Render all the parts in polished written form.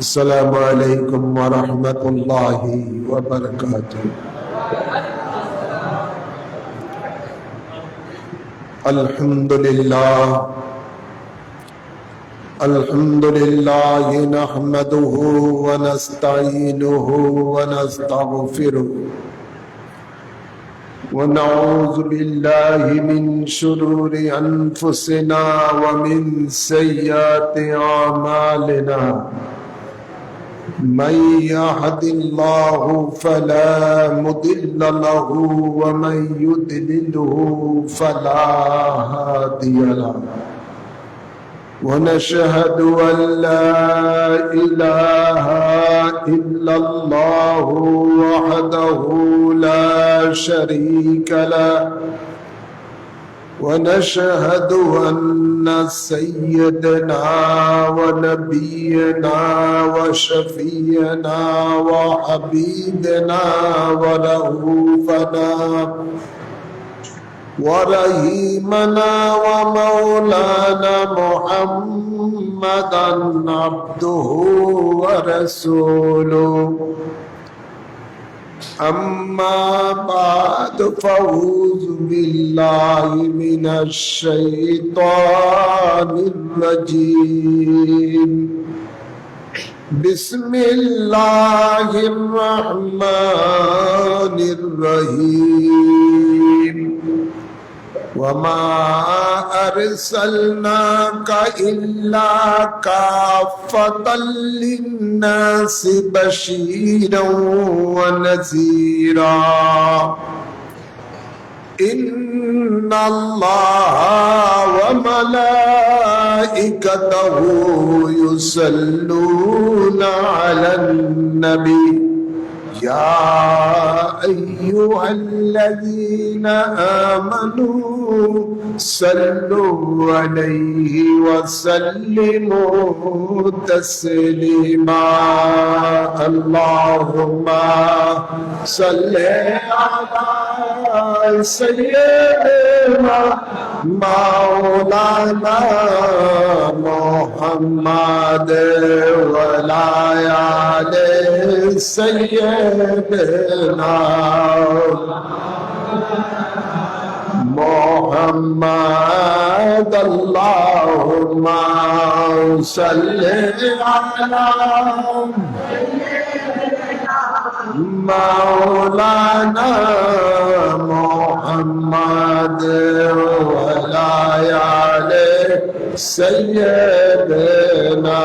السلام عليكم ورحمة الله وبركاته. الحمد لله نحمده ونستعينه ونستغفره ونعوذ بالله من شرور أنفسنا ومن سيئات أعمالنا. من يهد الله فلا مضل له ومن يضلله فلا هادي له. ونشهد أن لا إله إلا الله وحده لا شريك له ونشهد أن سيدنا ونبينا وشفينا وحبيبنا ورؤوفنا ورحيمنا ومولانا محمدا عبده ورسوله أما بعد فأعوذ بالله من الشيطان الرجيم بسم الله الرحمن الرحيم وما أرسلناك إلا كافة للناس بشيرا ونذيرا إن الله وملائكته يصلون على النبي يا أيها الذين آمنوا صلوا عليه وسلموا تسليما اللهم صل على سيدنا مولانا محمد وعلى آل سيدنا محمد اللهم صل على مولانا محمد وعلى آل سيدنا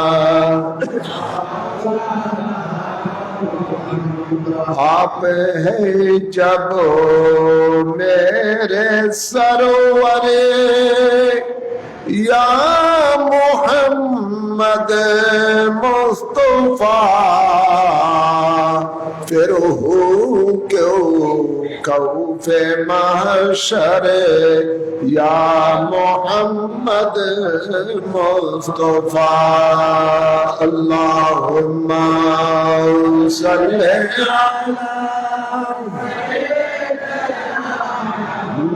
आप है जब मेरे सरवरे या मोहम्मद मुस्तफा फिर हो क्यों कौफे महशरे या मोहम्मद मुस्तफा अल्लाहुम्मा सल्ली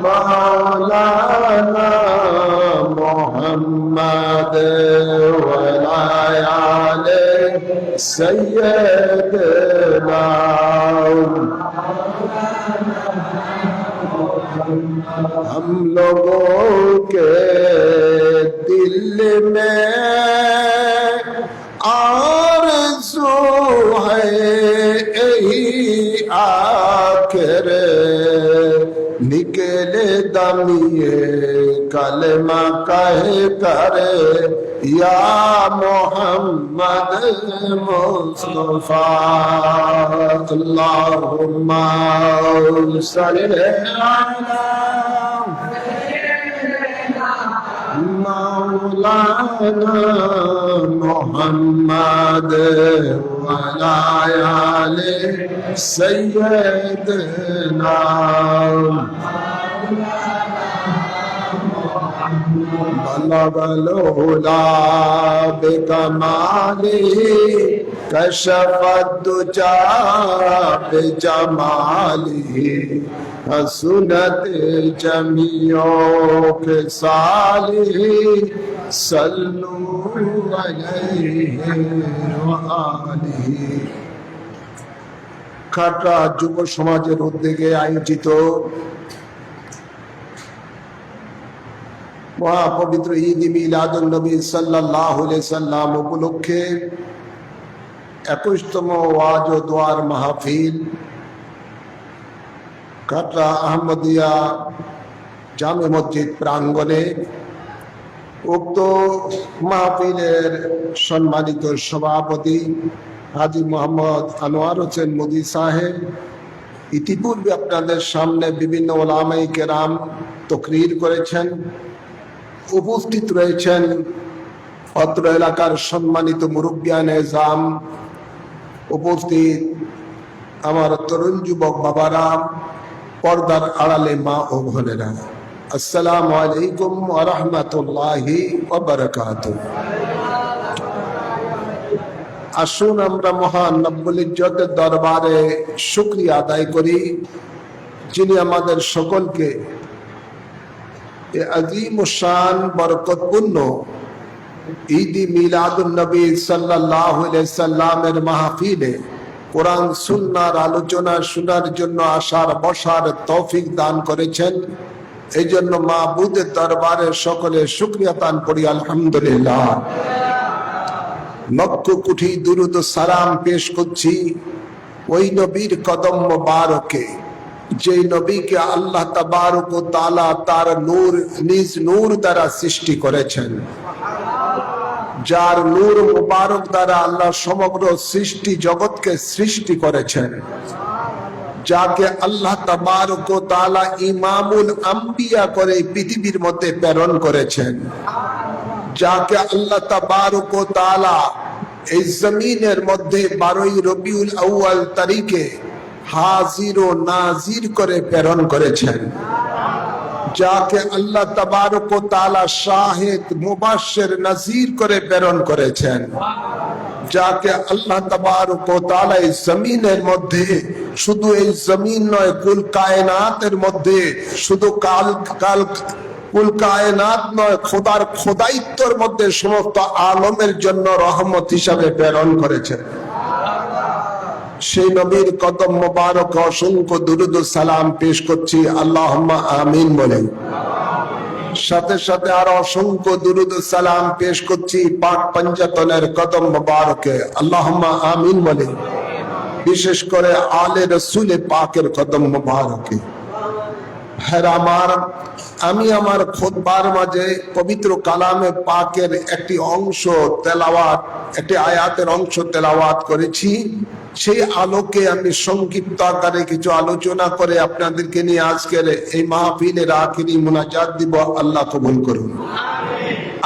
मौलाना मोहम्मद वला आले सय्यदना हम लोगों के दिल में आरज़ू है यही आखिर निकले दमिए कलमा कहे करे या मोहम्मद मुस्तफा अल्लाहुम्मा सल्ली अला मौलाना मोहम्मद वला आले सय्यदना बलगलोला बेकमाली कशफद्दुजा बेजमाली हसनत जमियो के साली सल्लू अलैहि व आलिहि খাটরা যুব সমাজের উদ্যোগে আয়োজিত মহাপবিত্র ঈদ মিলাদুন নবী সাল্লাল্লাহু আলাইহি সাল্লাম উপলক্ষে 21তম ওয়াজ ও দোয়ার মাহফিল খাটরা আহমদিয়া জামে মসজিদ প্রাঙ্গণে উক্ত মাহফিলের সম্মানিত সভাপতি হাজী মোহাম্মদ আনোয়ার হোসেন মোদি সাহেব ইতিপূর্বে আপনাদের সামনে বিভিন্ন ওলামায়ে কেরাম তাকরীর করেছেন। উপস্থিত রয়েছেন অত্র এলাকার সম্মানিত মুরব্বিয়ান এজাম, উপস্থিত আমার তরুণ যুবক বাবারা, পর্দার আড়ালে মা ও বোনেরা, আসসালামু আলাইকুম ওয়া রাহমাতুল্লাহি ওয়া বারাকাতুহু। আসুন আমরা মহান রব্বুল ইজ্জতের দরবারে শুকরিয়া আদায় করি, যিনি আমাদের সকলকে আজিম শান বরকতপূর্ণ ঈদ মিলাদুন নবী সাল্লাল্লাহু আলাইহি সাল্লামের মাহফিলে কোরআন সুন্নাহর আলোচনা শোনার জন্য আসার বসার তৌফিক দান করেছেন। এই জন্য মাবুদের দরবারে সকলে শুকরিয়া দান করি আলহামদুলিল্লাহ। লক্ষ কোটি দুরূদ ও সালাম পেশ করছি ওই নবীর কদম মোবারকে, যে নবীকে আল্লাহ তাবারক ও তাআলা তার নূর নিজ নূর দ্বারা সৃষ্টি করেছেন, যার নূর মুবারক দ্বারা আল্লাহ সমগ্র সৃষ্টি জগৎকে সৃষ্টি করেছেন, যাকে আল্লাহ তাবারক ও তাআলা ইমামুল আম্বিয়া করে পৃথিবীর মধ্যে প্রেরণ করেছেন, যাকে আল্লাহ তাবারক ও তাআলা এই জমিনের মধ্যে 12 রবিউল আউয়াল তারিখে হাজির ও নাজির করে প্রেরণ করেছেন, যাকে আল্লাহ তাবারক ও তাআলা শাহিদ মুবাশশির নাজির করে প্রেরণ করেছেন, যাকে আল্লাহ তাবারক ও তাআলা এই জমিনের মধ্যে, শুধু এই জমিন নয় কুল কায়নাতের মধ্যে, শুধু কুল কায়নাত নয় খোদার খোদাইত্বের মধ্যে সমস্ত আলমের জন্য রহমত হিসাবে প্রেরণ করেছেন। সেই নবীর কদম মোবারক অসংখ্য দুরূদ ও সালাম পেশ করছি, আল্লাহুম্মা আমিন বলেন। সাথে সাথে আর অসংখ্য দুরূদ ও সালাম পেশ করছি পাক পঞ্জাতনের কদম মোবারকে, আল্লাহুম্মা আমিন বলেন। বিশেষ করে আলে রাসূল পাকের কদম মোবারকে। হ্যাঁ, আমি আমার খুতবার মাঝে পবিত্র কালামে পাকের একটি অংশ তেলাওয়াত, একটি আয়াতের অংশ তেলাওয়াত করেছি। সেই আলোকে আমি সংক্ষিপ্ত আকারে কিছু আলোচনা করে আপনাদেরকে নিয়ে আজকের এই মাহফিলের আখিরি মুনাজাত দিব। আল্লাহ কবুল করুন,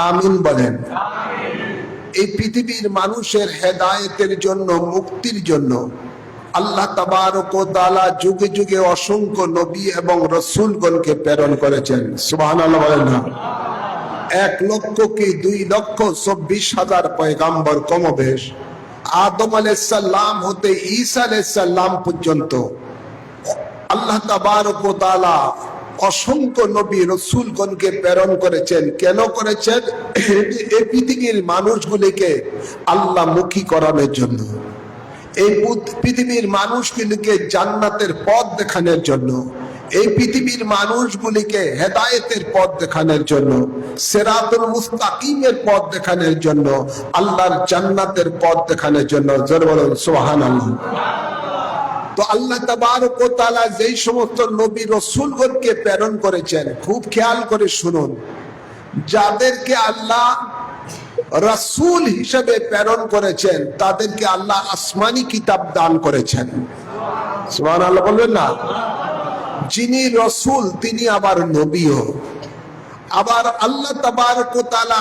আমিন বলেন। এই পৃথিবীর মানুষের হেদায়েতের জন্য, মুক্তির জন্য আল্লাহ তাবারক ও তাআলা যুগে যুগে অসংখ্য নবী এবং রাসূলগণকে প্রেরণ করেছেন। সুবহানাল্লাহ বলেন না? 1 লক্ষ কি 2 লক্ষ 24,000 পয়গাম্বর কমবেশ, আদম আলাইহিস সালাম হতে ঈসা আলাইহিস সালাম পর্যন্ত আল্লাহ তাবারক ও তাআলা অসংখ্য নবী রাসূলগণকে প্রেরণ করেছেন। কেন করেছেন? এই পৃথিবীর মানুষগুলিকে আল্লাহ মুখী করানোর জন্য, এই পৃথিবীর মানুষগুলিকে জান্নাতের পথ দেখানোর জন্য, এই পৃথিবীর মানুষগুলিকে হেদায়েতের পথ দেখানোর জন্য, সিরাতুল মুস্তাকিমের পথ দেখানোর জন্য, আল্লাহর জান্নাতের পথ দেখানোর জন্য। জোরে বলুন সুবহানাল্লাহ। তো আল্লাহ তাবারক ও তাআলা যেই সমস্ত নবী রাসূলগণকে প্রেরণ করেছেন, খুব খেয়াল করে শুনুন, যাদেরকে আল্লাহ রাসূল হিসেবে প্রেরণ করেছেন তাদেরকে আল্লাহ আসমানি কিতাব দান করেছেন। সুবহানাল্লাহ বলবেন না? যিনি রাসূল তিনি আবার নবীও। আবার আল্লাহ তাবারক ও তাআলা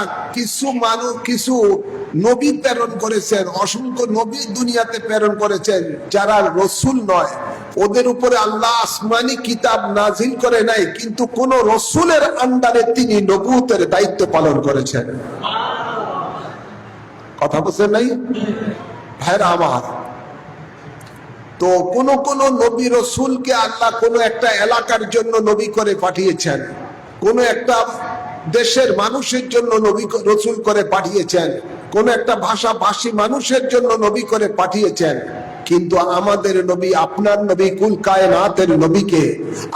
কিছু নবী প্রেরণ করেছেন, অসংখ্য নবী দুনিয়াতে প্রেরণ করেছেন যারা রাসূল নয়, ওদের উপরে আল্লাহ আসমানি কিতাব নাজিল করে নাই, কিন্তু কোন রাসূলের আন্ডারে তিনি নবুয়তের দায়িত্ব পালন করেছেন। কথা বুঝছেন নাই ভাইরা আমার? তো কোন কোন নবী রাসূলকে আল্লাহ কোন একটা এলাকার জন্য নবী করে পাঠিয়েছেন, কোন একটা দেশের মানুষের জন্য নবী রাসূল করে পাঠিয়েছেন, কোন একটা ভাষাভাষী মানুষের জন্য নবী করে পাঠিয়েছেন। কিন্তু আমাদের নবী, আপনার নবী, কুল কায়নাতের নবীকে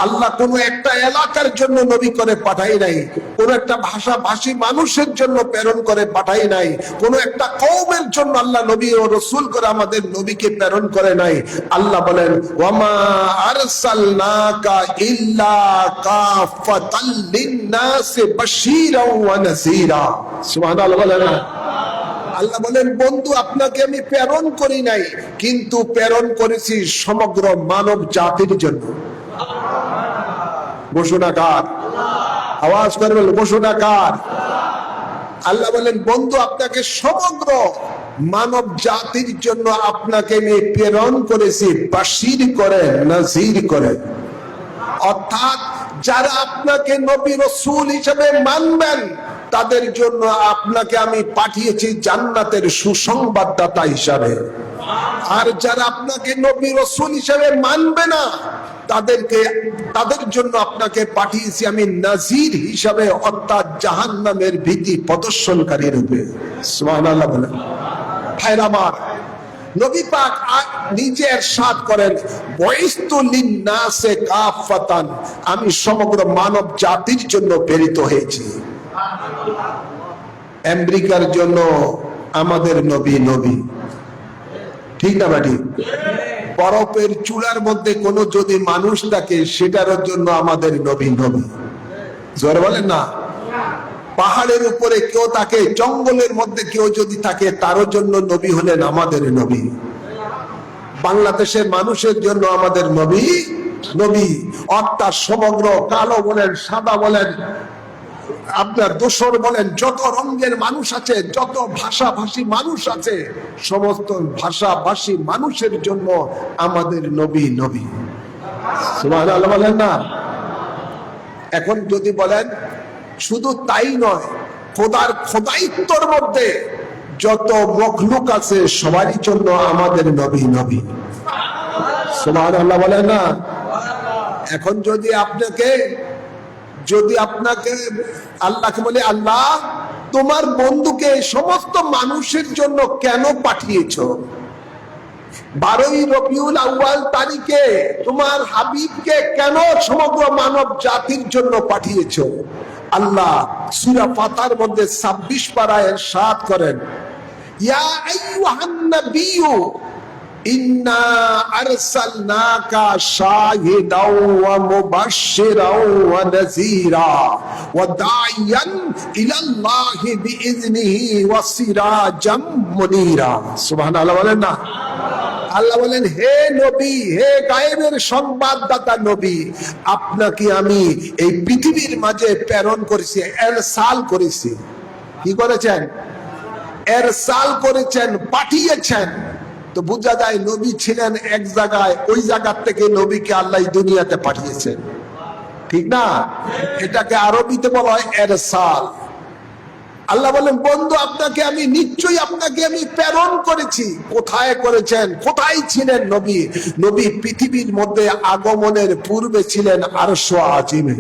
আল্লাহ কোন একটা এলাকার জন্য নবী করে পাঠাই নাই, কোন একটা ভাষাভাষী মানুষের জন্য প্রেরণ করে পাঠাই নাই, কোন একটা কওমের জন্য আল্লাহ নবী ও রাসূল করে আমাদের নবীকে প্রেরণ করে নাই। আল্লাহ বলেন, ওয়ামা আরসালনাকা ইল্লা কাফাতাল লিন-নাসি বাশীরাও ওয়া নাযীরা। সুবহানাল্লাহ বলেন না? আল্লাহ বলেন, বন্ধু আপনাকে আমি প্রেরণ করি নাই, কিন্তু প্রেরণ করেছি সমগ্র মানব জাতির জন্য। ঘোষণাকার, আওয়াজ করে বলুন ঘোষণাকার। আল্লাহ বলেন বন্ধু আপনাকে সমগ্র মানব জাতির জন্য আপনাকে আমি প্রেরণ করেছি বাশির করে নাজির করে। অর্থাৎ যারা আপনাকে নবী রাসূল হিসেবে মানবেন তাদের জন্য আপনাকে আমি পাঠিয়েছি জান্নাতের সুসংবাদদাতা হিসাবে। আর যারা আপনাকে নবী রাসূল হিসেবে মানবে না তাদের জন্য আপনাকে পাঠিয়েছি আমি নাজির হিসাবে, অর্থাৎ জাহান্নামের ভীতি প্রদর্শনকারী রূপে। সুবহানাল্লাহ বলেন। ভাইরা আমার, নবী পাক নিজে ইরশাদ করেন বুইসতু লিন-নাসি কাফাতান, আমি সমগ্র মানব জাতির জন্য প্রেরিত হয়েছি। আমেরিকার জন্য আমাদের নবী নবী, ঠিক না বাড়ি? বরফের চূড়ার মধ্যে কোন যদি মানুষ থাকে সেটার জন্য আমাদের নবী নবী। জোরে বলেন না। পাহাড়ের উপরে কেউ থাকে, জঙ্গলের মধ্যে কেউ যদি থাকে তার জন্য নবী হলেন আমাদের নবী। বাংলাদেশের মানুষের জন্য আমাদের নবী নবী, অর্থাৎ সমগ্র কালো বলেন সাদা বলেন আপনার দোসর বলেন যত রঙের মানুষ আছে, যত ভাষাভাষী মানুষ আছে, সমস্ত ভাষাভাষী মানুষের জন্য আমাদের নবী নবী। সুবহানাল্লাহ বলেন না। এখন যদি বলেন শুধু তাই নয়, খোদার খোদাইত্বর মধ্যে যত মখলুক আছে সবারই জন্য আমাদের নবী নবী। সুবহানাল্লাহ বলেন না। এখন যদি আপনাকে আল্লাহকে বলে আল্লাহ তোমার বন্ধুকে সমস্ত মানুষের জন্য কেন পাঠিয়েছো? 12ই রবিউল আউয়াল তারিখে তোমার হাবিবকে কেন সমগ্র মানব জাতির জন্য পাঠিয়েছো? আল্লাহ সূরা ফাতার মধ্যে 26 পারায় ইরশাদ করেন ইয়া আইয়ুহান নাবিয়্যু ইন্না আরসালনাকা শাহিদাও ওয়া মুবাশশিরাও ওয়া নাযীরা ওয়া দাইয়ান ইলাল্লাহি বিইজনিহি ওয়া সিরাজাম মুনীরা। সুবহানাল্লাহ বলেন না। আল্লাহ বলেন হে নবী, হে গায়েবের সংবাদদাতা নবী, আপনাকে আমি এই পৃথিবীর মাঝে প্রেরণ করেছি, এরসাল করেছি। কি করেছেন? এরসাল করেছেন, পাঠিয়েছেন। তো বোঝা যায় নবী ছিলেন এক জায়গায়, ওই জায়গা থেকে নবীকে আল্লাহ দুনিয়াতে পাঠিয়েছেন, ঠিক না? এটাকে আরবিতে বলা হয় এরসাল। আল্লাহ বলেন বন্ধু আপনাকে আমি নিশ্চয়ই আপনাকে আমি প্রেরণ করেছি। কোথায় করেছেন? কোথায় ছিলেন নবী? নবী পৃথিবীর মধ্যে আগমনের পূর্বে ছিলেন আরশ আজিমে।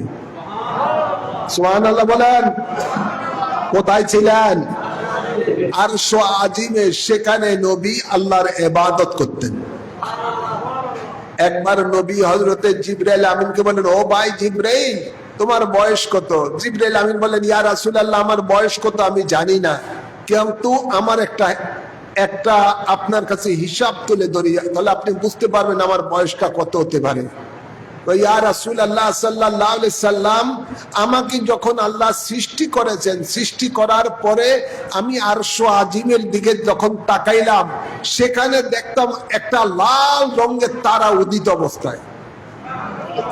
সুবহানাল্লাহ বলেন। কোথায় ছিলেন? আরশ আজিমে। সেখানে নবী আল্লাহর ইবাদত করতেন। একবার নবী হযরতে জিবরাইল আমিনকে বলেন ও ভাই জিবরাইল তোমার বয়স কত? জিবরাইল আমিন বলেন ইয়া রাসূলুল্লাহ আমার বয়স কত আমি জানি না, কিন্তু আমার একটা আপনার কাছে হিসাব তুলে ধরি, তাহলে আপনি বুঝতে পারবেন আমার বয়সটা কত হতে পারে। ইয়া রাসূলুল্লাহ সাল্লাল্লাহু আলাইহি সাল্লাম আমাকে যখন আল্লাহ সৃষ্টি করেছেন, সৃষ্টি করার পরে আমি আরশ আজিমের দিকে যখন তাকাইলাম সেখানে দেখতাম একটা লাল রঙের তারা উদিত অবস্থায়।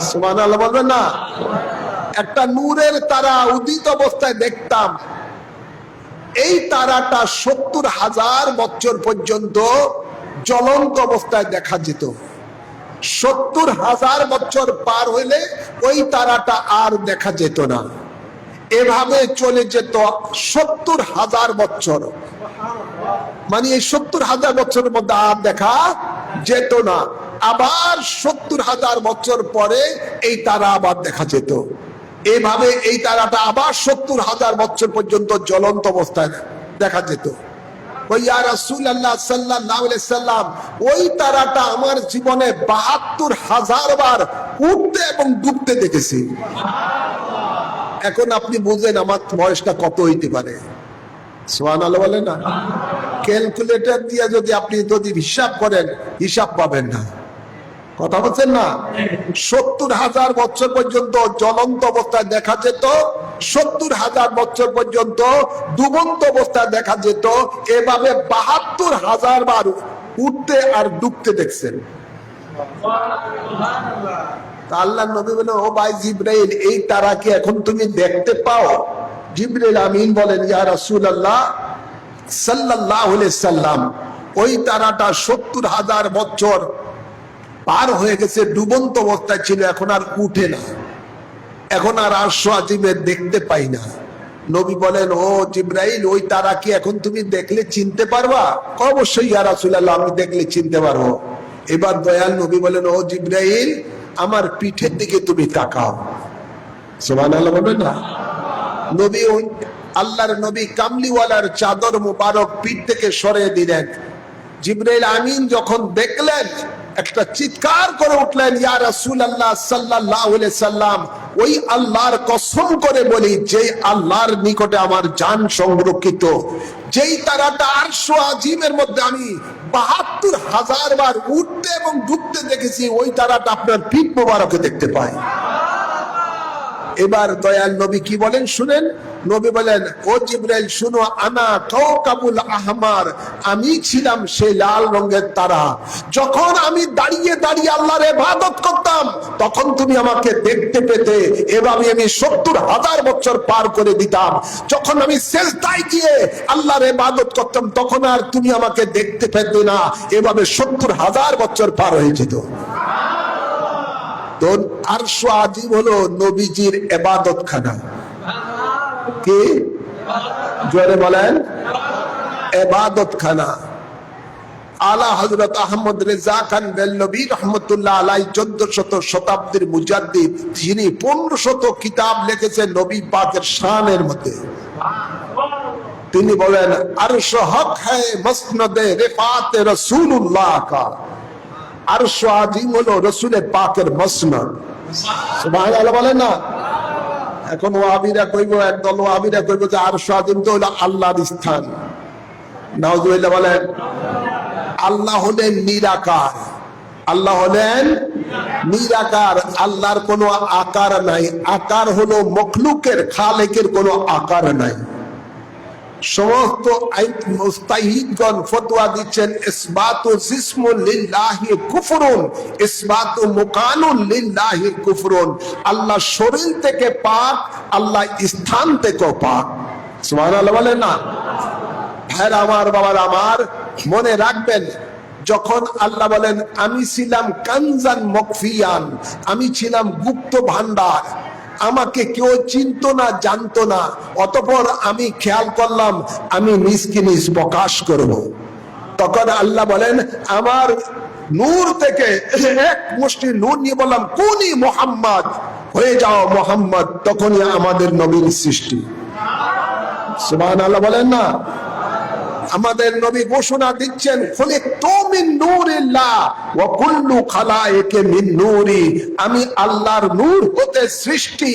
সুবহানাল্লাহ বলবেন না। একটা নূরের তারা উদিত অবস্থায় দেখতাম। এই তারাটা 70,000 বছর পর্যন্ত জ্বলন্ত অবস্থায় দেখা যেত। 70,000 বছর পার হইলে ওই তারাটা আর দেখা যেত না। এভাবে চলে যেত 70,000 বছর। মানে এই 70,000 বছরের মধ্যে আর দেখা যেত না। আবার 70,000 বছর পরে এই তারা আবার দেখা যেত। এভাবে এই তারাটা আবার 70,000 বছর পর্যন্ত জ্বলন্ত অবস্থায় দেখা যেত। ওই ইয়া রাসূলুল্লাহ সাল্লাল্লাহু আলাইহি সাল্লাম ওই তারাটা আমার জীবনে 72,000 বার উঠতে এবং ডুবতে দেখেছি। এখন আপনি বুঝেন আমার বয়সটা কত হইতে পারে। সুবহানাল্লাহ বলেন না। ক্যালকুলেটর দিয়ে আপনি যদি হিসাব করেন হিসাব পাবেন না। কথা বলছেন না। 70,000 বছর পর্যন্ত জ্বলন্ত অবস্থায় দেখা যেত, 70,000 বছর পর্যন্ত ডুবন্ত অবস্থায় দেখা যেত। এভাবে 72,000 বার উঠতে আর ডুবতে দেখছেন। আল্লাহ নবী বলেন ও ভাই জিবরাইল এই তারা কি এখন তুমি দেখতে পাও? জিবরিল আমিন বলেন, ইয়া রাসূলুল্লাহ সাল্লাল্লাহু আলাইহি সাল্লাম, ওই তারাটা 70,000 বছর পার হয়ে গেছে, ডুবন্ত অবস্থায় ছিল, এখন আর উঠে না, এখন আর আরশ আজিমের দেখতে পাই না। নবী বলেন, ও জিবরাইল, ওই তারা কি এখন তুমি দেখলে চিনতে পারবা? অবশ্যই ইয়া রাসূলুল্লাহ, আমি দেখলে চিনতে পারবো। এবার দয়াল নবী বলেন, ও জিবরাইল, আমার পিঠের দিকে তুমি তাকাও। সুবহানাল্লাহ বলবেন না? নবী, আল্লাহর নবী কামলিওয়ালার চাদর মুবারক পিঠ থেকে সরিয়ে দিলেন। জিবরাইল আমিন যখন দেখলেন, একটা চিৎকার করে উঠলেন, ইয়া রাসূলুল্লাহ সাল্লাল্লাহু আলাইহি সাল্লাম, ওই আল্লাহর কসম করে বলি, যেই আল্লাহর নিকটে আমার জান সংরক্ষিত, যেই তারাটা আরশ আজিমের মধ্যে আমি ৭২,০০০ বার উঠতে এবং ডুবতে দেখেছি, ওই তারাটা আপনার পিঠ মোবারকে দেখতে পাই। এবার দয়াল নবী কি বলেন শুনেন। নবী বলেন, ও জিবরাইল শুনো, আনা কাওকাবুল আহমার, আমি ছিলাম সেই লাল রঙের তারা। যখন আমি দাঁড়িয়ে দাঁড়িয়ে আল্লাহর ইবাদত করতাম, তখন তুমি আমাকে দেখতে পেতে। এভাবে আমি ৭০,০০০ বছর পার করে দিতাম। যখন আমি সিজদায় গিয়ে আল্লাহর ইবাদত করতাম, তখন আর তুমি আমাকে দেখতে পেতে না। এভাবে ৭০,০০০ বছর পার হয়ে যেত। তো আরশ আজিম হলো নবীজির ইবাদত খানা। কি জোরে বলেন? ইবাদত খানা। আলা হযরত আহমদ রেজা খান বেলনবী রাহমাতুল্লাহ আলাইহি ১৪০০ শতাব্দীর মুজাদ্দিদ, যিনি ১৫০০ কিতাব লিখেছেন নবী পাকের শানের মধ্যে। তিনি বলেন, আরশ হক হ্যায় মসনদে রিফাত রাসূলুল্লাহ কা। আরশ আজিম হলো রাসূলের পাকের মসনদ। সুবহানাল্লাহ বলেন না? এখন ওয়াহাবীরা কইবো, একদল ওয়াহাবীরা কইবো যে আরশ আজিম তো হলো আল্লাহর স্থান। নাউজুবিল্লাহ বলেন। আল্লাহ হলেন নিরাকার। আল্লাহ হলেন নিরাকার। আল্লাহর কোনো আকার নাই। আকার হলো মখলুকের, খালেকের কোনো আকার নাই। সমস্ত মুস্তাহিদগণ ফতোয়া দিচ্ছেন, ইসবাতু জিসমুন লিল্লাহি কুফরুন, ইসবাতু মুকানুন লিল্লাহি কুফরুন। আল্লাহ শরীর থেকে পাক, আল্লাহ স্থান থেকেও পাক। সুবহানাল্লাহ বলেন না? ভাইরা আমার, বাবার আমার, মনে রাখবেন, যখন আল্লাহ বলেন আমি ছিলাম কানজান মকফিয়ান, আমি ছিলাম গুপ্ত ভান্ডার, আমাকে কেউ চিনতো না, জানতো না, অতঃপর আমি খেয়াল করলাম আমি নিজকে নিজ প্রকাশ করব। তখন আল্লাহ বলেন আমার নূর থেকে এক মুষ্টি নূর নিয়ে বললাম কুনি মুহাম্মদ, হয়ে যাও মুহাম্মদ। তখনই আমাদের নবীর সৃষ্টি। সুবহানাল্লাহ বলেন না? আমাদের নবী ঘোষণা দিচ্ছেন, খুলিকতু মিন নূরিল্লাহ ওয়া কুল্লু খালায়েকে মিন নূরি, আমি আল্লাহর নূর হতে সৃষ্টি,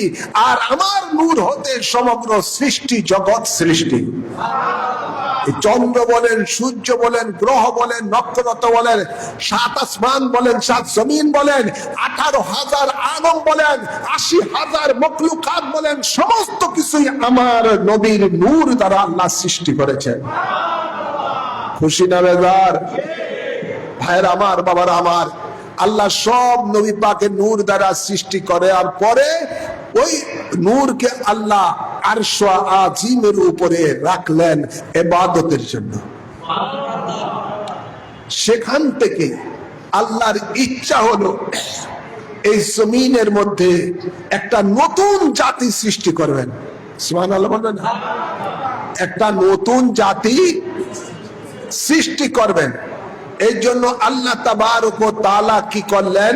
আর আমার নূর হতে সমগ্র সৃষ্টি জগৎ সৃষ্টি। চন্দ্র বলেন, সূর্য বলেন, গ্রহ বলেন, নক্ষত্র বলেন, ৭ আসমান বলেন, ৭ জমিন বলেন, ১৮,০০০ আলম বলেন, ৮০,০০০ মখলুকাত বলেন, সমস্ত কিছুই আমার নবীর নূর দ্বারা আল্লাহ সৃষ্টি করেছেন। খুশি না বেজার? ভাইয়ের আমার, বাবার আমার, আল্লাহ সব নবী পাকের নূর দ্বারা সৃষ্টি করে, আর পরে ওই নূরকে আল্লাহ আরশ আজিমের উপরে রাখলেন ইবাদতের জন্য। সেখান থেকে আল্লাহর ইচ্ছা হলো এই জমিনের মধ্যে একটা নতুন জাতি সৃষ্টি করবেন। সুবহানাল্লাহ বলবেন? একটা নতুন জাতি সৃষ্টি করবেন। এই জন্য আল্লাহ তাবারক ওয়া তাআলা কি করলেন,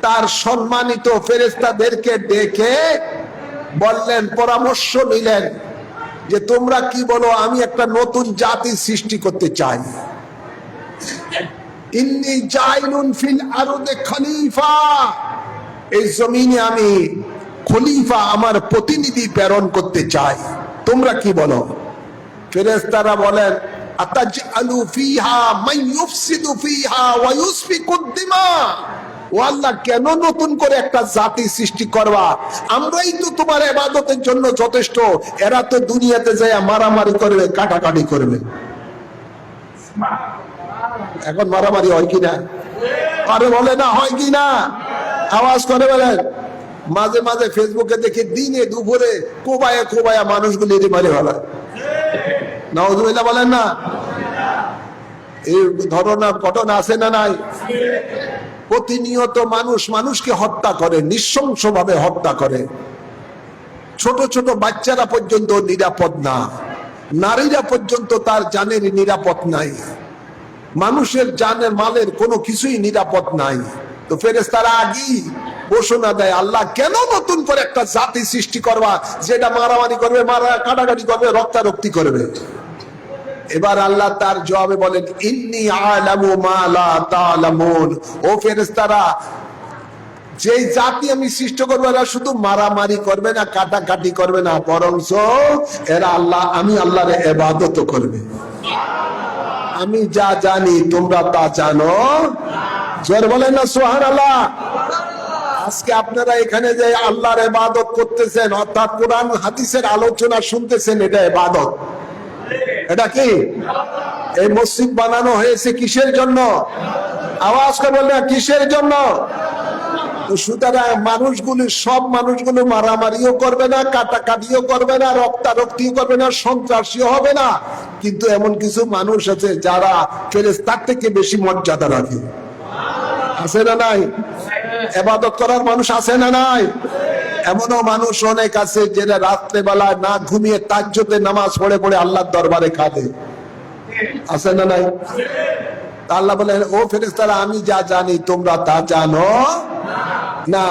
তার সম্মানিত ফেরেশতাদেরকে ডেকে বললেন, পরামর্শ নিলেন যে তোমরা কি বলো, আমি একটা নতুন জাতি সৃষ্টি করতে চাই। ইন্নী জাইলুন ফিল আরদি খলিফা, এই জমিনে আমি খলিফা, আমার প্রতিনিধি প্রেরণ করতে চাই। তোমরা কি বলো? ফেরেশতারা বলেন, আতাজআলু ফিহা মান ইউফসিদু ফিহা ওয়া ইউসফিকুদ দিমা, ও আল্লাহ, কেন নতুন করে একটা জাতি সৃষ্টি করবা? আমরাই তো তোমার ইবাদতের জন্য যথেষ্ট, এরা তো দুনিয়াতে যায় মারামারি করবে, কাটাকাটি করবে। এখন মারামারি হয় কিনা? আরে বলে না হয় কিনা? আওয়াজ করে বলেন। মাঝে মাঝে ফেসবুকে দেখি দিনে দুপুরে কোবায়া কোবায়া মানুষগুলি মারে ভালো নাউজুবিল্লাহ বলেন না। এই ধরনের ঘটনা আছে না নাই? প্রতিনিয়ত মানুষ মানুষকে হত্যা করে, নৃশংসভাবে হত্যা করে। ছোট ছোট বাচ্চারা পর্যন্ত নিরাপদ না, নারীরা পর্যন্ত তার জানের নিরাপদ নাই, মানুষের জানের মালের কোনো কিছুই নিরাপদ নাই। তো ফেরেশতারা আগেই ঘোষণা দেয়, আল্লাহ কেন নতুন করে একটা জাতি সৃষ্টি করবা যেটা মারামারি করবে, কাটাকাটি করবে, রক্তারক্তি করবে? এবার আল্লাহ তার জবাবে বলেন, ইন্নী আ'লামু মা লা তা'লামুন। ও ফেরেশতারা, যে জাতি আমি সৃষ্টি করবো এরা শুধু মারামারি করবে না, কাটাকাটি করবে না, বরঞ্চ এরা আমি আল্লাহর ইবাদত করবে। আমি যা জানি তোমরা তা জানো। জোরে বলেন না সুবহানাল্লাহ। আজকে আপনারা এখানে যে আল্লাহর ইবাদত করতেছেন, অর্থাৎ কোরআন হাদিসের আলোচনা শুনতেছেন, এটা ইবাদত। এটা কি? এই মসজিদ বানানো হয়েছে কিসের জন্য? আওয়াজ করে বলবেন কিসের জন্য? সুতরাং সব মানুষগুলো মারামারিও করবে না, কাটাকাটিও করবে না, রক্তারক্তিও করবে না, সন্ত্রাসীও হবে না। কিন্তু এমন কিছু মানুষ আছে যারা ফেরেশতার থেকে বেশি মর্যাদা রাখে। আছে না নাই? ইবাদত করার মানুষ আছে না নাই? এমনও মানুষ অনেক আছে যারা রাত্রে বেলায় না ঘুমিয়ে তাহাজ্জুদের নামাজ পড়ে পড়ে আল্লাহর দরবারে কাঁদে। আছে না নাই? আল্লাহ বলেন, ও ফেরেশতারা, আমি যা জানি তোমরা তা জানো না।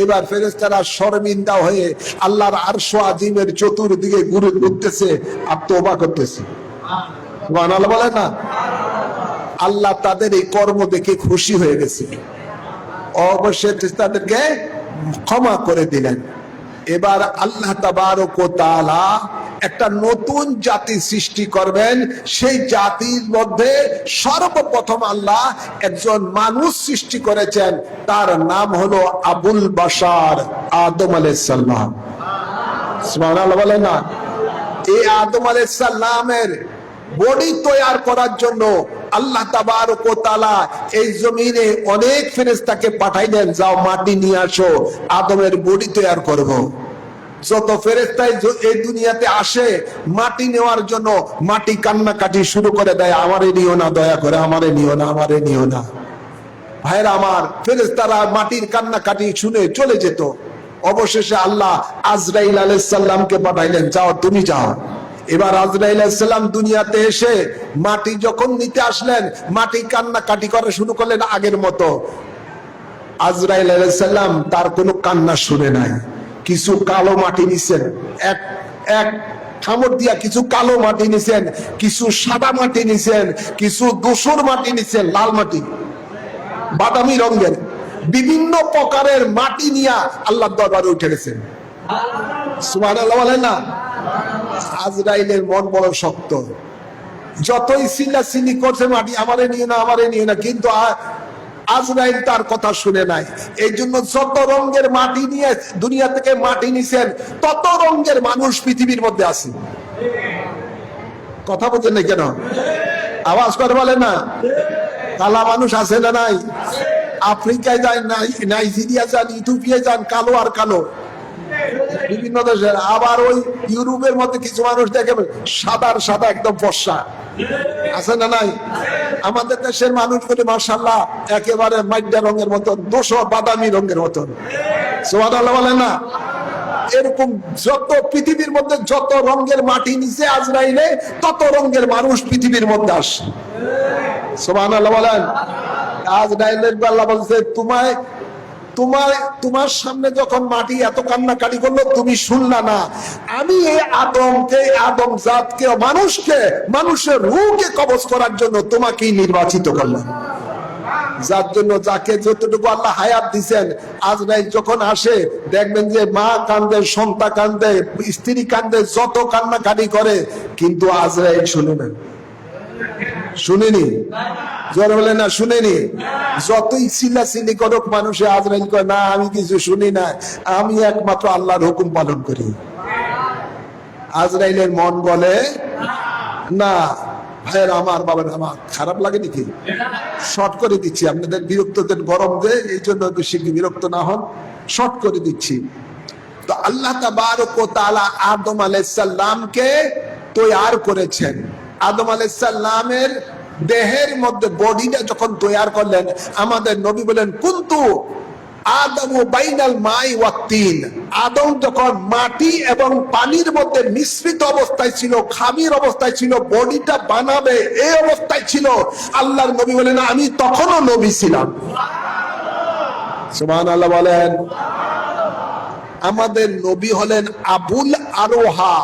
এবার ফেরেশতারা শর্মিন্দা হয়ে আল্লাহর আরশ আজিমের চতুর্দিকে ঘুরে ঘুরতেছে আর তওবা করতেছে। সুবহানাল্লাহ বলেন না। আল্লাহ তাদের এই কর্ম দেখে খুশি হয়ে গেছে, অবশ্যই তাদেরকে ক্ষমা করে দিলেন। এবার আল্লাহ তাবারক ওয়া তাআলা একটা নতুন জাতি সৃষ্টি করবেন। সেই জাতির মধ্যে সর্বপ্রথম আল্লাহ একজন মানুষ সৃষ্টি করেছেন, তার নাম হলো আবুল বাশার, আদম আলাইহিস সালাম। সুবহানাল্লাহ বলেন না। এই আদম আলাইহিস সালামের বডি তৈরি করার জন্য আল্লাহ তাবারক ওয়া তাআলা এই জমিনে অনেক ফেরেশতাকে পাঠাইলেন, যাও মাটি নিয়ে আসো, আদমের বডি তৈরি করব। যত ফেরেশতা এই দুনিয়াতে আসে মাটি নেওয়ার জন্য, মাটি কান্নাকাটি শুরু করে দেয়, আমারে নিও না, দয়া করে আমারে নিও না, আমারে নিও না। ভাইরা আমার, ফেরেশতারা মাটির কান্নাকাটি শুনে চলে যেত। অবশেষে আল্লাহ আজরাইল আলাইহিস সালামকে পাঠাইলেন, যাও তুমি যাও। এবার আজরাইল আলাইহিস সালাম দুনিয়াতে এসে মাটি যখন নিতে আসলেন, মাটি কান্নাকাটি করা শুরু করলেন আগের মতো। আজরাইল আলাইহিস সালাম তার কোনো কান্না শুনে নাই। কিছু কালো মাটি নিছেন, এক কামড় দিয়া কিছু কালো মাটি নিছেন, কিছু সাদা মাটি নিছেন, কিছু ধূসর মাটি নিছেন, লাল মাটি, বাদামি রঙের বিভিন্ন প্রকারের মাটি নিয়ে আল্লাহর দরবারে উঠে গেছেন। সুবহানাল্লাহ বলেন না। আজরাইলের মন বড় শক্ত, যতই চিল্লাচিল্লি করছে মাটি আমারে নিয়ে না, আমারে নিয়ে না, কিন্তু আজরাইল তার কথা শুনে নাই। এই জন্য যত রঙের মাটি নিয়ে দুনিয়া থেকে মাটি নিছেন, তত রঙের মানুষ পৃথিবীর মধ্যে আছে। কথা বলছেন না কেন? আওয়াজ করে বলেন না। কালা মানুষ আছে না নাই? আফ্রিকায় যান, নাইজেরিয়া যান, ইথিওপিয়া যান, কালো আর কালো বিভিন্ন দেশের। আবার ওই ইউরোপের মধ্যে কিছু মানুষ দেখে সাদার সাদা একদম ফর্সা, আছে না নাই? আমাদের দেশের মানুষগুলি মাশাআল্লাহ একেবারে মাইডা রঙের মতন, ধূসর বাদামি রঙের মতন। সুবহানাল্লাহ বলেন না। এরকম যত পৃথিবীর মধ্যে যত রঙের মাটি নিচে আজরাইলে, তত রঙের মানুষ পৃথিবীর মধ্যে আসে। সুবহানাল্লাহ বলেন। আজরাইলের আল্লাহ বলছে, তোমার সামনে যখন মাটি এত কান্নাকাটি করলো, তুমি শুনলা না? আমি এই আদম জাতকে, মানুষের রূহকে কবজ করার জন্য তোমাকেই নির্বাচিত করলাম। যার জন্য যাকে যতটুকু আল্লাহ হায়াত দিচ্ছেন, আজরাইল যখন আসে দেখবেন যে মা কান্দে, সন্তান কান্দে, স্ত্রী কান্দে, যত কান্নাকাটি করে, কিন্তু আজরাইল শুনে না। শুনেনি? জোরে বলে না, শুনেনি? যতই চিল্লাচিল্লি করুক মানুষে, আজরাইল কয় না, আমি কিছু শুনি না, আমি একমাত্র আল্লাহর হুকুম পালন করি। আজরাইলের মন বলে না। ভাইয়ের আমার, বাবার আমার, খারাপ লাগে নাকি? শর্ট করে দিচ্ছি, আপনাদের বিরক্তদের গরম দেয়, এই জন্য বেশি বিরক্ত না হন, শর্ট করে দিচ্ছি। তো আল্লাহ তাবারক ওয়া তাআলা আদম আলাইহিস সালামকে তৈয়ার করেছেন। আদম আলাইহিস সালামের দেহের মধ্যে বডিটা যখন তৈয়ার করলেন, আমাদের নবী বলেন কুনতু আদমু বাইনাল মাই ওয়াত তিন। আদম যখন মাটি এবং পানির মধ্যে মিশ্রিত অবস্থায় ছিল, খামির অবস্থায় ছিল, বডিটা বানাবে এই অবস্থায় ছিল, আল্লাহর নবী বলেন আমি তখনও নবী ছিলাম। সুবহানাল্লাহ বলেন। আমাদের নবী হলেন আবুল আরোহা,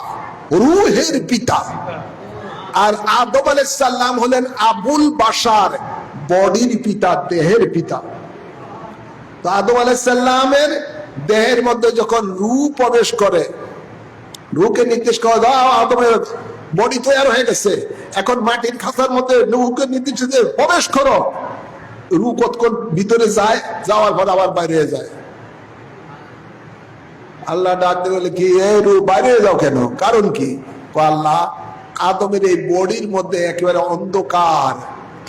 রূহের পিতা, আর আদম আলাইহিস সালাম হলেন আবুল বাশার, বডির পিতা, দেহের পিতা। তো আদম আলাইহিস সালামের দেহের মধ্যে যখন রূহ প্রবেশ করে, রূহকে নির্দেশ করা দাও, আদমের বডি তৈরি হয়ে গেছে, এখন মাটির খাঁচার মধ্যে রূহকে নির্দেশ দিয়ে প্রবেশ করো। রূহ কতক্ষণ ভিতরে যায়, যাওয়ার পর আবার বাইরে হয়ে যায়। আল্লাহ ডাক দিয়ে বলে কি, এই রূহ বাইরে যাও কেন? কারণ কি? আল্লাহ আদমের এই বডির মধ্যে একেবারে অন্ধকার,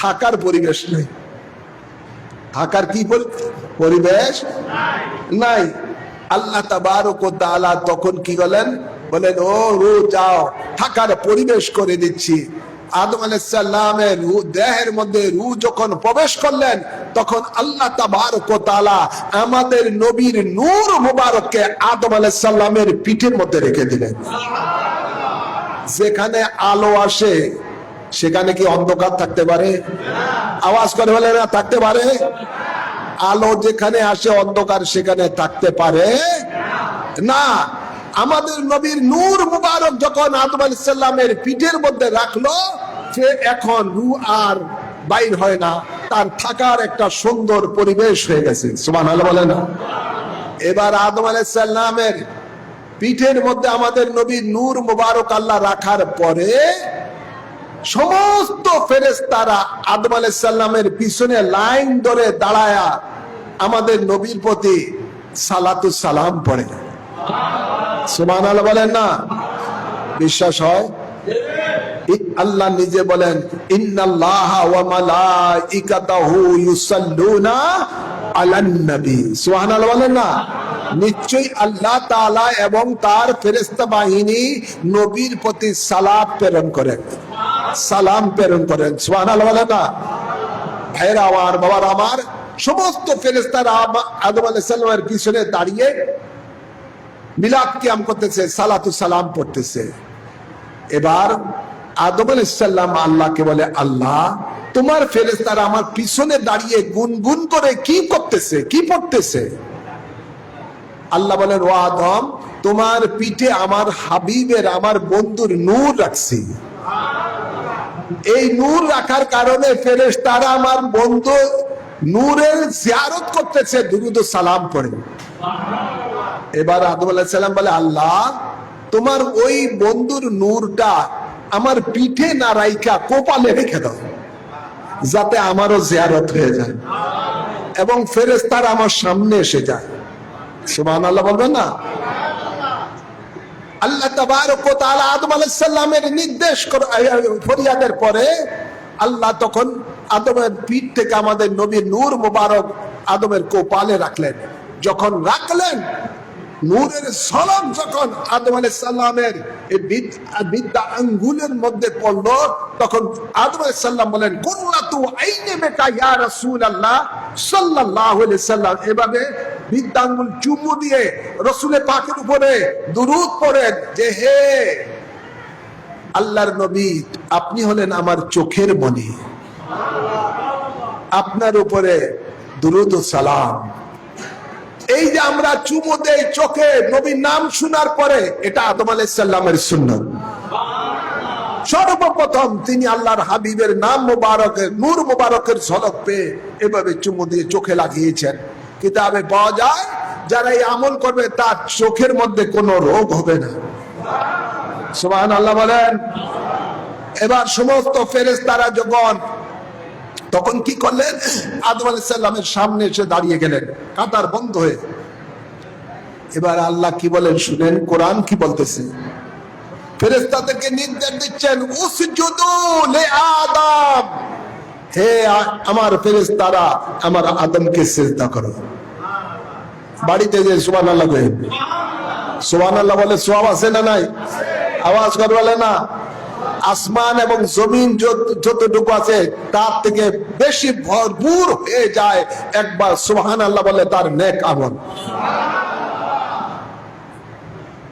থাকার পরিবেশ নেই। থাকার কি পরিবেশ নাই। আল্লাহ তাবারক ওয়া তাআলা তখন কি বলেন, বলেন ও রূহ যাও, থাকার পরিবেশ করে দিচ্ছি। আদম আলাইহিস সালামের দেহের মধ্যে রূহ যখন প্রবেশ করলেন, তখন আল্লাহ তাবারক ওয়া তাআলা আমাদের নবীর নূর মুবারককে আদম আলাইহিস সালামের পিঠের মধ্যে রেখে দিলেন। যেখানে আলো আসে সেখানে কি অন্ধকার থাকতে পারে? আওয়াজ করে বলে না, থাকতে পারে? আলো যেখানে আসে অন্ধকার সেখানে থাকতে পারে না। আমাদের নবীর নূর মুবারক যখন আদম আলাইহিস সালামের পিঠের মধ্যে রাখলো, সে এখন রূহ আর বাইর হয় না, তার থাকার একটা সুন্দর পরিবেশ হয়ে গেছে। সুবহানাল্লাহ বলেন না। এবার আদম আলাইহিস সালামের পিঠের মধ্যে আমাদের নবীর নূর মুবারক আল্লাহ রাখার পরে সমস্ত ফেরেশতারা আদম আলাইহিস সালামের পিছনে লাইন ধরে দাঁড়ায়া আমাদের নবীর প্রতি সালাতুস সালাম পড়ে। সুবহানাল্লাহ বলেন না। বিশ্বাস হয়? আল্লাহ নিজে বলেন ইন্নাল্লাহা ওয়া মালাইকাতাহু ইউসাল্লুনা আলান নবী। সুবহানাল্লাহ বলেন না। নিশ্চয়ই আল্লাহ তাআলা এবং তার ফেরেশতা বাহিনী নবীর প্রতি সালাত প্রেরণ করেন, সালাম প্রেরণ করেন। সুবহানাল্লাহ বলেন না। ভাইরা আমার, বাবার আমার, সমস্ত ফেরেশতারা আদম আলাইহিস সালামের পিছনে দাঁড়িয়ে মিলাদ কিয়াম করতেছে, সালাতু সালাম পড়তেছে। এবার আদম আলাইহিস সালাম আল্লাহকে বলে, আল্লাহ তোমার ফেরেশতারা আমার পিছনে দাঁড়িয়ে গুনগুন করে কি করতেছে, কি পড়তেছে? আল্লাহ বলেন, ও আদম, তোমার পিঠে আমার হাবিবের, আমার বন্ধুর নূর রাখছি। এই নূর রাখার কারণে ফেরেশতারা আমার বন্ধু নূরের জিয়ারত করতেছে, দুরূদ ও সালাম পড়ে। এবার আদম আলাইহিস সালাম বলে, আল্লাহ তোমার ওই বন্ধুর নূরটা আমার পিঠে না রাইখা কপালে রেখে দাও, যাতে আমারও জিয়ারত হয়ে যায় এবং ফেরেশতারা আমার সামনে এসে যায়। সুবহানাল্লাহ বলবেন না। আল্লাহ তাবারক ওয়া তাআলা আদম আলাইহিস সালামের নির্দেশ ফরিয়াদের পরে আল্লাহ তখন আদমের পিঠ থেকে আমাদের নবীর নূর মুবারক আদমের কপালে রাখলেন। যখন রাখলেন, নূরের ঝলক যখন আদম আলাইহিস সালামের এই বিদ্যা আঙ্গুলের মধ্যে পড়লো, তখন আদম আলাইহিস সালাম বলেন, কুল্লাতু আইনি বিকা ইয়া রাসূলুল্লাহ সাল্লাল্লাহু আলাইহি সাল্লাম। এভাবে বিদ্যা আঙ্গুল চুমু দিয়ে রাসূলের পাকের উপরে দুরূদ পড়েন যে, হে আল্লাহর নবী, আপনি হলেন আমার চোখের মণি, আপনার উপরে দুরূদ ও সালাম। এই যে আমরা চুমু দেই চোখে নবীর নাম শোনার পরে, এটা আদম আলাইহিস সালামের সুন্নাত। সর্বপ্রথম তিনি আল্লাহর হাবিবের নাম মুবারকের, নূর মুবারকের ঝলক পেয়ে এভাবে চুমু দিয়ে চোখে লাগিয়েছেন। কিতাবে পাওয়া যায়, যারা এই আমল করবে তার চোখের মধ্যে কোনো রোগ হবে না। সুবহানাল্লাহ বলেন। এবার সমস্ত ফেরেশতারা যখন তখন কি করলেন, আদম আলাইহিস সালামের সামনে এসে দাঁড়িয়ে গেলেন কাতার বন্ধ হয়ে। এবার আল্লাহ কি বলেন শুনেন, কোরআন কি বলতেছে। ফেরেশতাদেরকে নির্দেশ দিচ্ছেন উসজুদু লি আদম, হে আমার ফেরেশতারা আমার আদমকে সিজদা করো। বাড়িতে যে সুবহানাল্লাহ কই, সুবহানাল্লাহ বলে সওয়াব আছে না নাই? আওয়াজ করে বলে না। আসমান এবং জমিন যতটুকু আছে তার থেকে বেশি ভরপুর হয়ে যায় একবার সুবহানাল্লাহ বলে তার নেক আমল।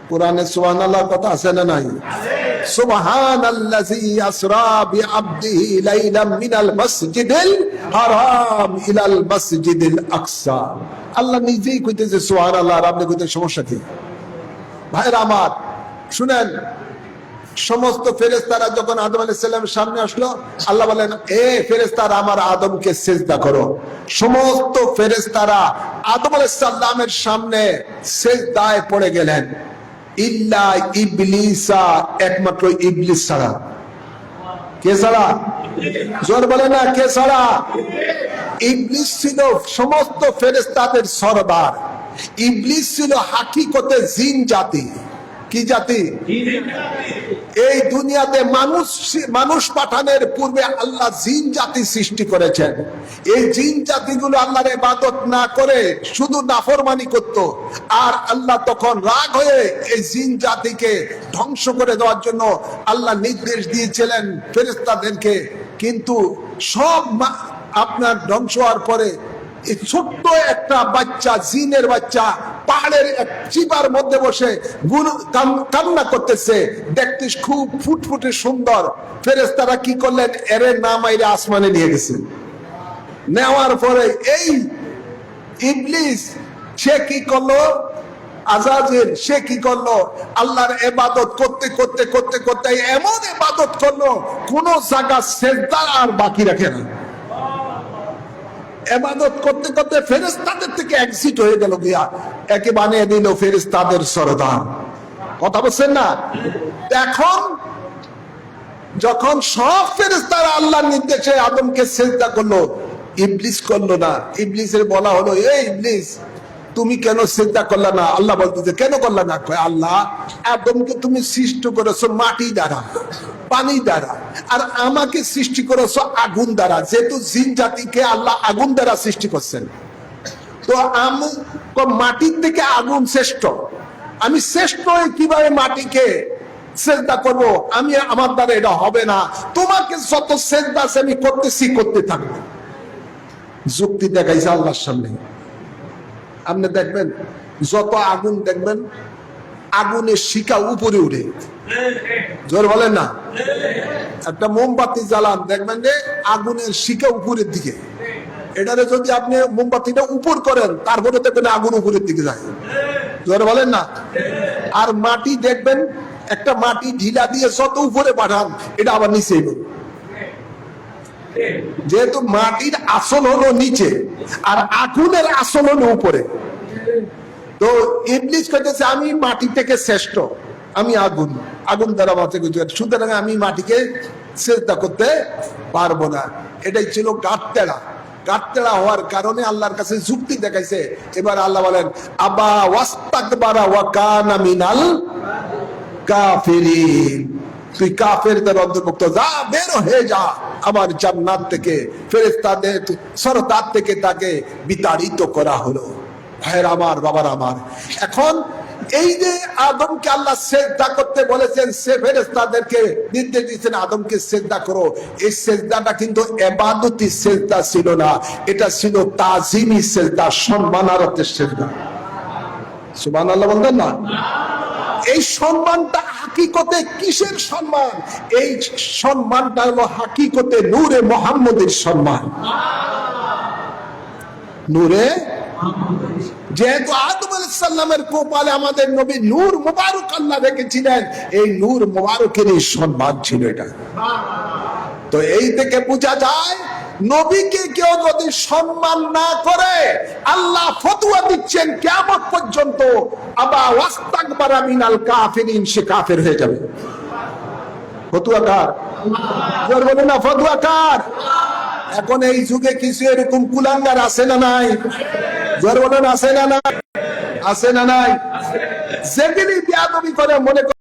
কোরআনে সুবহানাল্লাহর কথা আছে না নাই? সুবহানাল্লাযী আসরা বিআবদিহি লাইলাম মিনাল মাসজিদিল হারাম ইলাল মাসজিদিল আকসা। আল্লাহ নিজেই কইতেছে সুবহানাল্লাহ, আর আপনি কইতে সমস্যা কি? ভাইরা আমার শুনেন, সমস্ত ফেরেশতারা যখন আদম আলাইহিস সালামের সামনে আসলো, আল্লাহ বলেন এ ফেরেশতারা আমার আদমকে সিজদা করো। সমস্ত ফেরেশতারা আদম আলাইহিস সালামের সামনে সিজদায় পড়ে গেলেন, ইল্লা ইবলিসা, একমাত্র ইবলিস ছাড়া। কে ছাড়া? জোর বলে না, কে ছাড়া? ইবলিস ছিল সমস্ত ফেরেশতাদের সরদার। ইবলিস ছিল হাকিকতে জিন জাতি। কি জাতি? এই দুনিয়াতে মানুষ পাঠানোর পূর্বে আল্লাহ জিন জাতি সৃষ্টি করেছেন। এই জিন জাতিগুলো আল্লাহর ইবাদত না করে শুধু নাফরমানি করত, আর আল্লাহ তখন রাগ হয়ে এই জিন জাতিকে ধ্বংস করে দেওয়ার জন্য আল্লাহ নির্দেশ দিয়েছিলেন ফেরেশতাদেরকে। কিন্তু সব আপনার ধ্বংস হওয়ার পরে এই ছোট্ট একটা বাচ্চা, জিনের বাচ্চা, পাহাড়ের এক চিপার মধ্যে বসে কান্না করতেছে, দেখতে খুব ফুটফুটে সুন্দর। ফেরেশতারা কি করলেন? এরে না মাইরে আসমানে নিয়ে গেছেন। নেওয়ার পরে এই ইবলিস সে কি করলো? আজাজিল সে কি করলো? আল্লাহর ইবাদত করতে করতে করতে করতে এমন ইবাদত করলো কোন জায়গা সিজদা আর বাকি রাখে না। ইবাদত করতে করতে ফেরেশতাদের থেকে এক্সিট হয়ে গেল, গিয়া একে বানিয়ে দিল ফেরেশতাদের সরদার। কথা বলছেন না? এখন যখন সব ফেরেশতারা আল্লাহর নির্দেশে আদমকে সিজদা করলো, ইবলিস করলো না। ইবলিসের বলা হলো, এই ইবলিস তুমি কেন সিজদা করলা না? আল্লাহ বলতেছে কেন করলা না? কয় আল্লাহ আদমকে তুমি সৃষ্টি করেছো মাটি দ্বারা, পানি দ্বারা, আর আমাকে সৃষ্টি করেছো আগুন দ্বারা। যেহেতু জিন জাতিকে আল্লাহ আগুন দ্বারা সৃষ্টি করছেন, তো আমি মাটির থেকে আগুন শ্রেষ্ঠ, আমি শ্রেষ্ঠ কিভাবে মাটিকে সিজদা করব? আমি আমার দ্বারা এটা হবে না। তোমাকে যত সিজদা আমি করতেছি করতে থাকবো। যুক্তি দেখাইছে আল্লাহর সামনে। আপনি দেখবেন যত আগুন দেখবেন আগুনের শিখা উপরে উঠে। জোর বলেন না। একটা মোমবাতি জ্বালান, দেখবেন যে আগুনের শিখা উপরের দিকে। এটারে যদি আপনি মোমবাতিটা উপর করেন, তারপরে দেখবেন আগুন উপরের দিকে যায়। জোর বলেন না। আর মাটি দেখবেন, একটা মাটি ঢিলা দিয়ে যত উপরে পাঠান, এটা আবার নিচে এলো। যেহেতু মাটির আসল হলো নিচে, আর আগুনের আসল হলো উপরে। তো ইবলিস কইতেছে আমি মাটি থেকে শ্রেষ্ঠ, আমি আগুন, আগুন দ্বারা মাটি, সুতরাং আমি মাটিকে সিজদা করতে পারবো না। এটাই ছিল গাঁটতেড়া। গাঁটতেড়া হওয়ার কারণে আল্লাহর কাছে যুক্তি দেখাইছে। এবার আল্লাহ বলেন আবা ওয়াস্তাকবারা ওয়া কানা মিনাল কাফিরিন, তুই কাফেরদের অন্তর্ভুক্ত, যা বের হয়ে যা আমার জান্নাত থেকে। ফেরেশতাদের সরদার থেকে তাকে বিতাড়িত করা হলো। ভাইয়ের আমার, বাবার আমার, এখন এই যে আদমকে আল্লাহ সিজদা করতে বলেছেন, সে ফেরেশতাদেরকে নির্দেশ দিয়েছেন আদমকে সিজদা করো। এই সিজদাটা কিন্তু ইবাদতি সিজদা ছিল না, এটা ছিল তাজিমি সিজদা, সম্মানার্থের সিজদা। সুবহানাল্লাহ বলতেন না? এই সম্মানটা হাকিকতে কিসের সম্মান? এই সম্মানটা হলো হাকিকতে নূরে মুহাম্মদের সম্মান। নূরে, যেহেতু আদম আলাইহিস সালামের কপালে আমাদের নবী নূর মুবারক আল্লাহ রেখেছিলেন, এই নূর মুবারকের সম্মান ছিল এটা। তো এই থেকে বোঝা যায় নবীকে কেউ যদি সম্মান না করে, আল্লাহ ফতোয়া দিচ্ছেন কিয়ামত পর্যন্ত আবা ওয়াস্তাকবারা মিনাল কাফিরিন, সে কাফের হয়ে যাবে। ফতোয়া কার? জোর বলে না, ফতোয়া কার? এখন এই যুগে কিছু এরকম কুলাঙ্গার আছে না নাই? জোর বলেন আছে না নাই? আছে না নাই? যেদিনই বিয়াদবি করে মনে